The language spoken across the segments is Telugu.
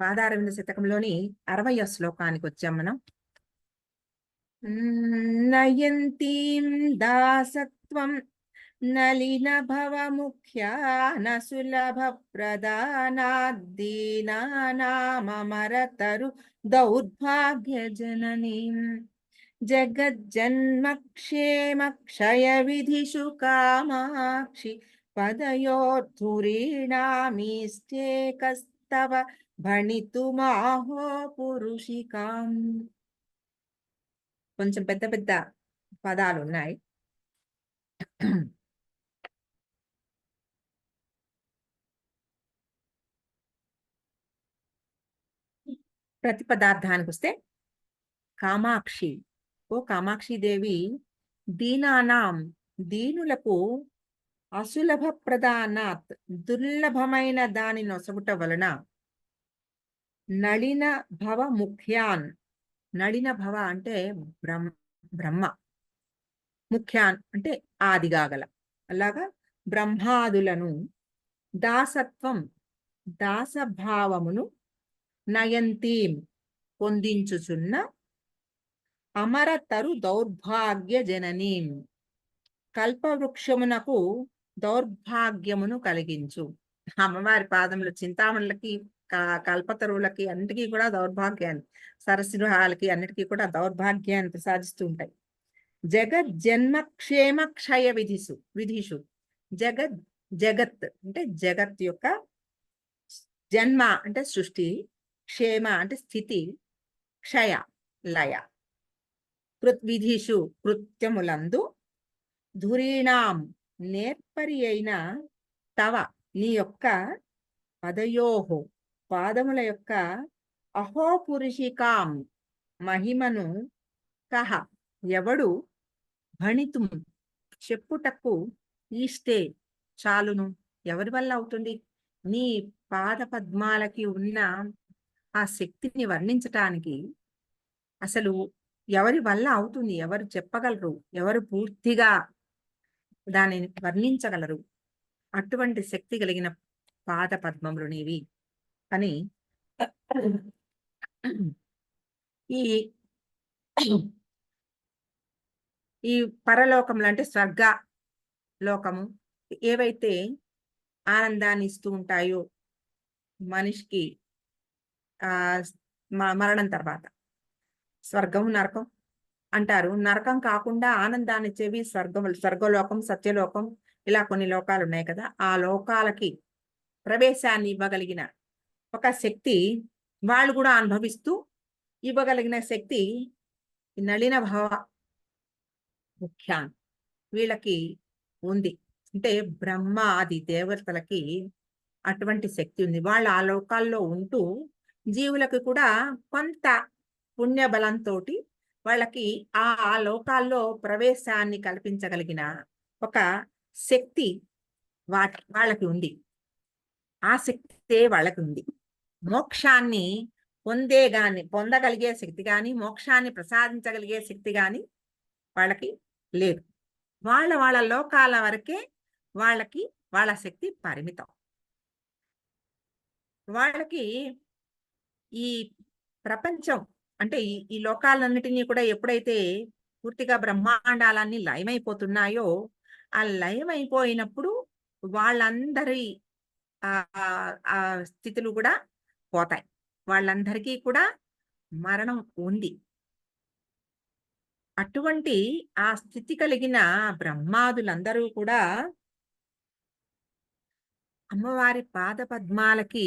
పాదారవింద శతకంలోని 60వ శ్లోకానికి వచ్చాం మనం. నయంతీం దాసత్వం నలిన భవ ముఖ్యా నసులభ ప్రదానాద్దీనానామరతరు దౌర్భాగ్య జననీం జగజ్జన్మ క్షేమ క్షయ విధిషు కామాక్షి పదయోద్ధురీణామీష్టేకస్తవ భణితుమాహో పురుషికాం. కొంచెం పెద్ద పెద్ద పదాలు ఉన్నాయి. ప్రతి పదార్థానికి వస్తే కామాక్షి, ఓ కామాక్షి దేవి, దీనానాం దీనులకు అసులభ ప్రదానాత్ దుర్లభమైన దాని నొసగుట వలన నళిన భవ ముఖ్యాన్, నళిన భవ అంటే బ్రహ్మ, ముఖ్యాన్ అంటే ఆదిగాగల, అలాగా బ్రహ్మాదులను దాసత్వం దాసభావమును నయంతీం పొందించుచున్న అమరతరు దౌర్భాగ్య జననీం కల్పవృక్షమునకు దౌర్భాగ్యమును కలిగించు. అమ్మవారి పాదములు చింతామణులకి కల్పతరువులకి అన్నిటికీ కూడా దౌర్భాగ్యాన్ని, సరసిరుహాలకి అన్నిటికీ కూడా దౌర్భాగ్యాన్ని ప్రసాదిస్తూ ఉంటాయి. జగజ్జన్మ క్షేమ క్షయ విధిషు జగత్ అంటే జగత్ యొక్క జన్మ అంటే సృష్టి, క్షేమ అంటే స్థితి, క్షయ లయ, విధిషు కృత్యములందు ధురీణాం నేర్పరి అయిన తవ నీ యొక్క పదయోహో పాదముల యొక్క అహో పురుషికాం మహిమను కహ ఎవడు భణితుం చెప్పుటకు ఈస్తే చాలును. ఎవరి వల్ల అవుతుంది? నీ పాద పద్మాలకి ఉన్న ఆ శక్తిని వర్ణించటానికి అసలు ఎవరి వల్ల అవుతుంది? ఎవరు చెప్పగలరు? ఎవరు పూర్తిగా దానిని వర్ణించగలరు? అటువంటి శక్తి కలిగిన పాద పద్మములు నీవి అని ఈ ఈ పరలోకములు అంటే స్వర్గ లోకము ఏవైతే ఆనందాన్ని ఇస్తూ ఉంటాయో మనిషికి మరణం తర్వాత, స్వర్గం నరకం అంటారు. నరకం కాకుండా ఆనందాన్ని ఇచ్చేవి స్వర్గలోకం, సత్యలోకం, ఇలా కొన్ని లోకాలు ఉన్నాయి కదా. ఆ లోకాలకి ప్రవేశాన్ని ఇవ్వగలిగిన ఒక శక్తి వాళ్ళు కూడా అనుభవిస్తూ ఇవ్వగలిగిన శక్తి నళిన భవ ముఖ్యాన్ వీళ్ళకి ఉంది. అంటే బ్రహ్మ ఆది దేవతలకి అటువంటి శక్తి ఉంది. వాళ్ళు ఆ లోకాల్లో ఉంటూ జీవులకు కూడా కొంత పుణ్య బలంతో వాళ్ళకి ఆ లోకాల్లో ప్రవేశాన్ని కల్పించగలిగిన ఒక శక్తి వాళ్ళకి ఉంది. ఆ శక్తే వాళ్ళకి ఉంది. మోక్షాన్ని పొందగలిగే శక్తి కానీ, మోక్షాన్ని ప్రసాదించగలిగే శక్తి కానీ వాళ్ళకి లేదు. వాళ్ళ లోకాల వరకే వాళ్ళకి వాళ్ళ శక్తి పరిమితం. వాళ్ళకి ఈ ప్రపంచం అంటే ఈ లోకాలన్నిటినీ కూడా ఎప్పుడైతే పూర్తిగా బ్రహ్మాండాలన్నీ లయమైపోతున్నాయో, ఆ లయమైపోయినప్పుడు వాళ్ళందరి ఆ స్థితులు కూడా పోతాయి. వాళ్ళందరికీ కూడా మరణం ఉంది. అటువంటి ఆ స్థితి కలిగిన బ్రహ్మాదులందరూ కూడా అమ్మవారి పాద పద్మాలకి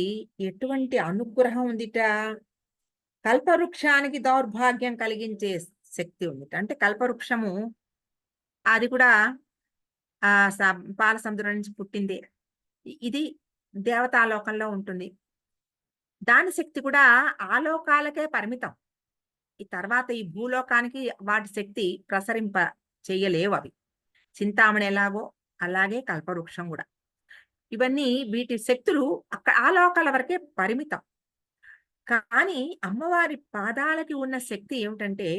ఎటువంటి అనుగ్రహం ఉందిట? కల్పవృక్షానికి దౌర్భాగ్యం కలిగించే శక్తి ఉందిట. అంటే కల్పవృక్షము అది కూడా పాల సముద్రం నుంచి పుట్టింది. ఇది దేవతాలోకంలో ఉంటుంది. దాని శక్తి కూడా ఆ లోకాలకే పరిమితం. ఈ తర్వాత ఈ భూలోకానికి వాటి శక్తి ప్రసరింప చెయ్యలేవు. అవి చింతామణి ఎలాగో అలాగే కల్పవృక్షం కూడా. ఇవన్నీ వీటి శక్తులు ఆ లోకాల వరకే పరిమితం. కానీ అమ్మవారి పాదాలకి ఉన్న శక్తి ఏమిటంటే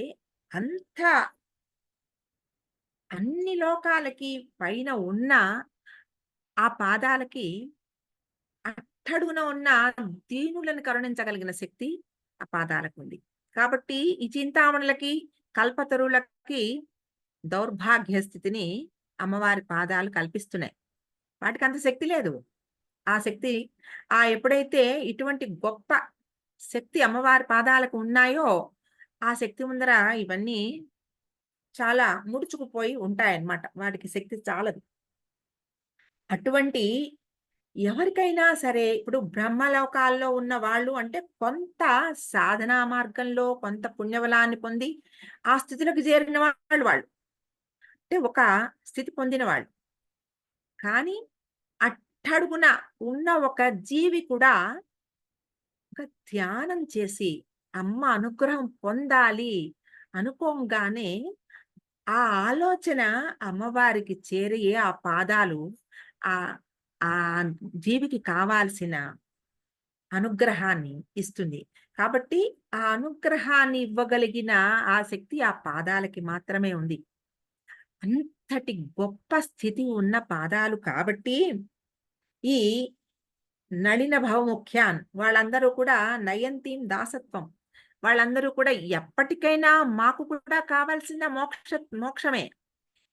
అన్ని లోకాలకి పైన ఉన్న ఆ పాదాలకి అట్టడుగున ఉన్న దీనులను కరుణించగలిగిన శక్తి ఆ పాదాలకుంది. కాబట్టి ఈ చింతామణులకి, కల్పతరువులకి దౌర్భాగ్య స్థితిని అమ్మవారి పాదాలు కల్పిస్తున్నాయి. వాటికంత శక్తి లేదు. ఆ శక్తి ఎప్పుడైతే ఇటువంటి గొప్ప శక్తి అమ్మవారి పాదాలకు ఉన్నాయో, ఆ శక్తి ముందర ఇవన్నీ చాలా ముడుచుకుపోయి ఉంటాయన్నమాట. వాటికి శక్తి చాలదు. అటువంటి ఎవరికైనా సరే ఇప్పుడు బ్రహ్మలోకాల్లో ఉన్న వాళ్ళు అంటే కొంత సాధనా మార్గంలో కొంత పుణ్యబలాన్ని పొంది ఆ స్థితిలోకి చేరిన వాళ్ళు వాళ్ళు. అంటే ఒక స్థితి పొందిన వాళ్ళు. కానీ అట్టడుగున ఉన్న ఒక జీవి కూడా ఒక ధ్యానం చేసి అమ్మ అనుగ్రహం పొందాలి అనుకోంగానే ఆ ఆలోచన అమ్మవారికి చేరి ఆ పాదాలు ఆ ఆ జీవికి కావాల్సిన అనుగ్రహాన్ని ఇస్తుంది. కాబట్టి ఆ అనుగ్రహాన్ని ఇవ్వగలిగిన ఆ శక్తి ఆ పాదాలకి మాత్రమే ఉంది. అంతటి గొప్ప స్థితి ఉన్న పాదాలు కాబట్టి ఈ నళిన భవముఖ్యాన్ వాళ్ళందరూ కూడా నయంతీం దాసత్వం. వాళ్ళందరూ కూడా ఎప్పటికైనా మాకు కూడా కావాల్సిన మోక్షమే.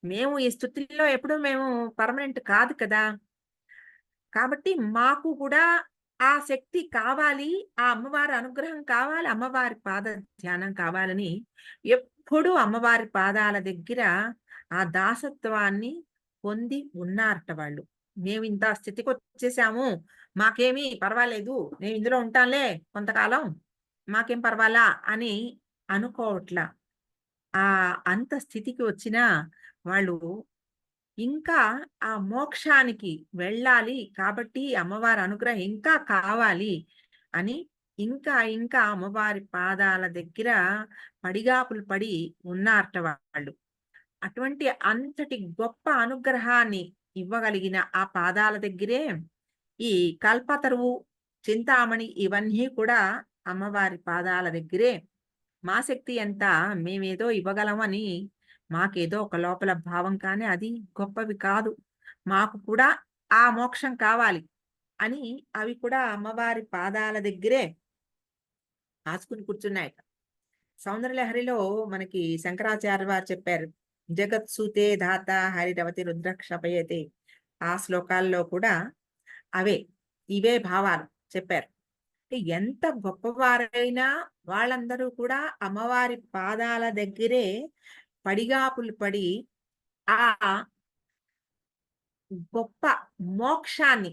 మేము ఈ స్థుతుల్లో ఎప్పుడు మేము పర్మనెంట్ కాదు కదా! కాబట్టి మాకు కూడా ఆ శక్తి కావాలి. ఆ అమ్మవారి అనుగ్రహం కావాలి. అమ్మవారి పాద ధ్యానం కావాలని ఎప్పుడూ అమ్మవారి పాదాల దగ్గర ఆ దాసత్వాన్ని పొంది ఉన్నారట వాళ్ళు. మేమింత స్థితికొచ్చేసాము. మాకేమీ పర్వాలేదు. మేము ఇందులో ఉంటాంలే కొంతకాలం. మాకేం పర్వాలా అని అనుకోవట్ల. అంత స్థితికి వచ్చినా వాళ్ళు ఇంకా ఆ మోక్షానికి వెళ్ళాలి కాబట్టి అమ్మవారి అనుగ్రహం ఇంకా కావాలి అని ఇంకా అమ్మవారి పాదాల దగ్గర పడిగాపులు పడి ఉన్నారట వాళ్ళు. అటువంటి అంతటి గొప్ప అనుగ్రహాన్ని ఇవ్వగలిగిన ఆ పాదాల దగ్గరే ఈ కల్పతరువు, చింతామణి ఇవన్నీ కూడా అమ్మవారి పాదాల దగ్గరే మా శక్తి ఎంత మేమేదో ఇవ్వగలమని మాకేదో ఒక లోపల భావం కానీ అది గొప్పవి కాదు. మాకు కూడా ఆ మోక్షం కావాలి అని అవి కూడా అమ్మవారి పాదాల దగ్గరే ఆసుకుని కూర్చున్నాయట. సౌందర్యలహరిలో మనకి శంకరాచార్య వారు చెప్పారు. జగత్సూతే ధాత హరిరవతి రుద్రక్షపయతే. ఆ శ్లోకాల్లో కూడా అవే ఇవే భావాలు చెప్పారు. అంటే ఎంత గొప్పవారైనా వాళ్ళందరూ కూడా అమ్మవారి పాదాల దగ్గరే పడిగాపులు పడి ఆ గొప్ప మోక్షాన్ని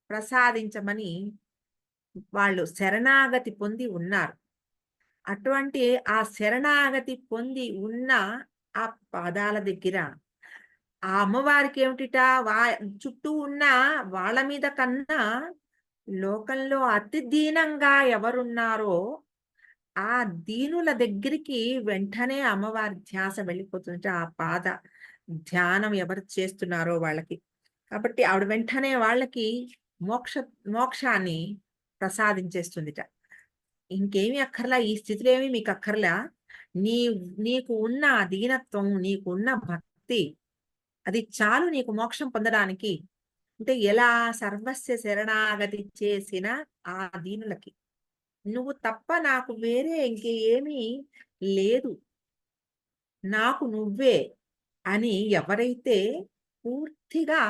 ప్రసాదించమని వాళ్ళు శరణాగతి పొంది ఉన్నారు. అటువంటి ఆ శరణాగతి పొంది ఉన్న ఆ పాదాల దగ్గర ఆ అమ్మవారికి ఏమిటిట వా చుట్టూ ఉన్న వాళ్ళ మీద కన్నా లోకంలో అతి దీనంగా ఎవరున్నారో ఆ దీనుల దగ్గరికి వెంటనే అమ్మవారి ధ్యాస వెళ్ళిపోతుంటే ఆ పాద ధ్యానం ఎవరు చేస్తున్నారో వాళ్ళకి. కాబట్టి ఆవిడ వెంటనే వాళ్ళకి మోక్ష మోక్షాన్ని ప్రసాదించేస్తుందిట. ఇంకేమి అక్కర్లా. ఈ స్థితిలో ఏమి మీకు అక్కర్లా. నీ నీకు ఉన్న ఆ దీనత్వం, నీకున్న భక్తి అది చాలు నీకు మోక్షం పొందడానికి. అంటే ఎలా సర్వస్య శరణాగతి చేసిన ఆ దీనులకి. నువ్వు తప్ప నాకు వేరే ఏమీ లేదు. నాకు నువ్వే అని ఎవరైతే పూర్తిగా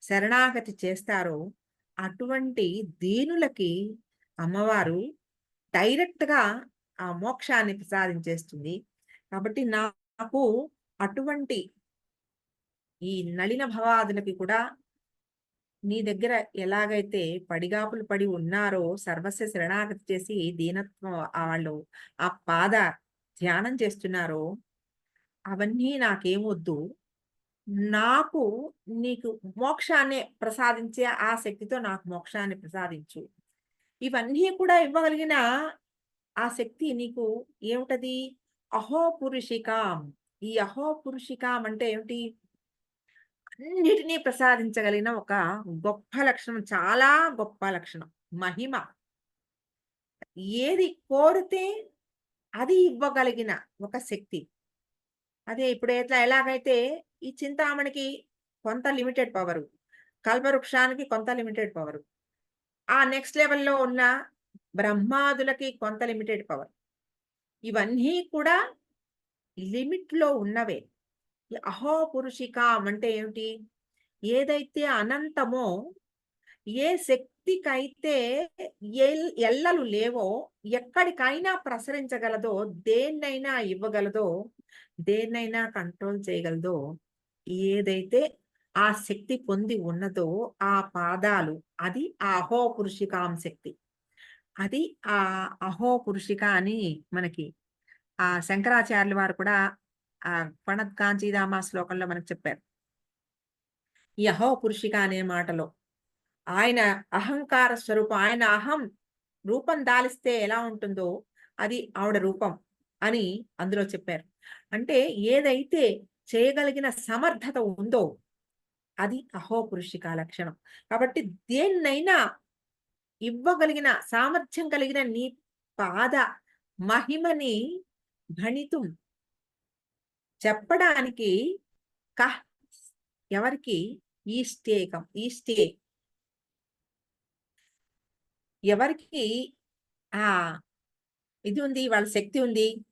శరణాగతి చేస్తారో అటువంటి దీనులకి అమ్మవారు డైరెక్ట్‌గా ఆ మోక్షాన్ని ప్రసాదించేస్తుంది. కాబట్టి నాకు అటువంటి ఈ నళిన భవాదులకి కూడా నీ దగ్గర ఎలాగైతే పడిగాపులు పడి ఉన్నారో సర్వస్వ శరణాగతి చేసి దీనత్వం వాళ్ళు ఆ పాద ధ్యానం చేస్తున్నారో అవన్నీ నాకేమొద్దు. నాకు నీకు మోక్షాన్ని ప్రసాదించే ఆ శక్తితో నాకు మోక్షాన్ని ప్రసాదించు. ఇవన్నీ కూడా ఇవ్వగలిగిన ఆ శక్తి నీకు ఏమిటది? అహోపురుషికాం. ఈ అహోపురుషికాం అంటే ఏమిటి? అన్నిటిని ప్రసాదించగలిగిన ఒక గొప్ప లక్షణం. చాలా గొప్ప లక్షణం. మహిమ. ఏది కోరితే అది ఇవ్వగలిగిన ఒక శక్తి. అదే ఇప్పుడు ఎలాగైతే ఈ చింతామణికి కొంత లిమిటెడ్ పవరు. కల్పవృక్షానికి కొంత లిమిటెడ్ పవరు. ఆ నెక్స్ట్ లెవెల్‌లో ఉన్న బ్రహ్మాదులకి కొంత లిమిటెడ్ పవర్. ఇవన్నీ కూడా లిమిట్‌లో ఉన్నవే. ఈ అహోపురుషికాం అంటే ఏమిటి? ఏదైతే అనంతమో, ఏ శక్తికైతే ఎల్లలు లేవో, ఎక్కడికైనా ప్రసరించగలదో, దేన్నైనా ఇవ్వగలదో, దేన్నైనా కంట్రోల్ చేయగలదో, ఏదైతే ఆ శక్తి పొంది ఉన్నదో, ఆ పాదాలు అది ఆ అహోపురుషికాం శక్తి. అది అహోపురుషిక అని మనకి శంకరాచార్యుల వారు కూడా ప్రణత్ శ్లోకంలో మనకు చెప్పారు. ఈ అహోపురుషిక అనే మాటలో. ఆయన అహంకార స్వరూపం. ఆయన అహం రూపం దాలిస్తే ఎలా ఉంటుందో, అది ఆవిడ రూపం అని అందులో చెప్పారు. అంటే ఏదైతే చేయగలిగిన సమర్థత ఉందో, అది అహోపురుషిక లక్షణం. కాబట్టి దేన్నైనా ఇవ్వగలిగిన సామర్థ్యం కలిగిన నీ పాద మహిమని భణితుం చెప్పడానికి కహ్ ఎవరికి ఈష్టేకం ఈష్టే ఎవరికి ఆ ఇది ఉంది, వాళ్ళ శక్తి ఉంది,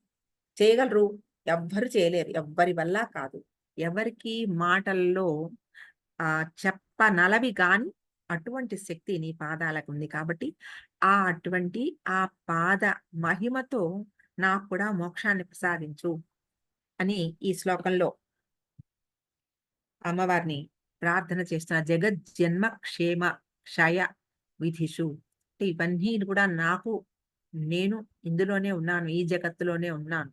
చేయగలరు. ఎవ్వరు చేయలేరు. ఎవ్వరి వల్ల కాదు. ఎవరికీ మాటల్లో చెప్పనలవి గాని అటువంటి శక్తి నీ పాదాలకుంది కాబట్టి, అటువంటి ఆ పాద మహిమతో నాకు కూడా మోక్షాన్ని ప్రసాదించు అని ఈ శ్లోకంలో అమ్మవారిని ప్రార్థన చేస్తున్న. జగజ్జన్మ క్షేమ క్షయ విధిషు. అంటే ఇవన్నీ కూడా నాకు నేను ఇందులోనే ఉన్నాను. ఈ జగత్తులోనే ఉన్నాను.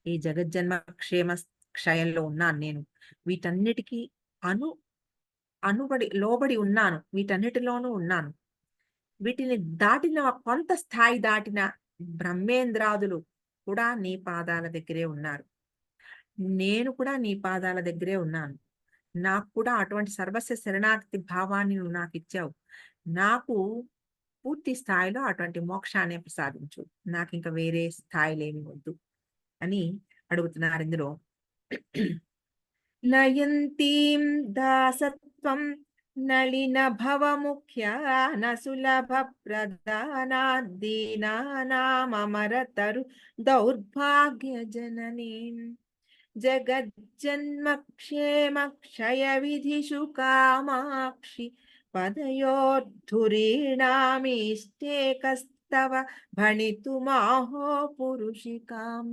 ఈ జగజ్జన్మ క్షేమ క్షయంలో ఉన్నాను నేను. వీటన్నిటికి అను లోబడి ఉన్నాను. వీటన్నిటిలోనూ ఉన్నాను. వీటిని దాటిన కొంత స్థాయి దాటిన బ్రహ్మేంద్రాదులు కూడా నీ పాదాల దగ్గరే ఉన్నారు. నేను కూడా నీ పాదాల దగ్గరే ఉన్నాను. నాకు కూడా అటువంటి సర్వస్వ శరణాగతి భావాన్ని నువ్వు నాకిచ్చావు. నాకు పూర్తి స్థాయిలో అటువంటి మోక్షాన్ని ప్రసాదించు. నాకింక వేరే స్థాయిలేమి వద్దు అని అడుగుతున్నారు ఇందులో. నయంతీం దాసత్వం నళిన భవముఖ్య నసులభ ప్రధానాద్దీనానామరతరు దౌర్భాగ్య జననీం జగజ్జన్మ క్షేమ క్షయ విధిషు కామాక్షి పదయోద్ధురీణామీష్టేకస్తవ భణితుమాహో పురుషికాం.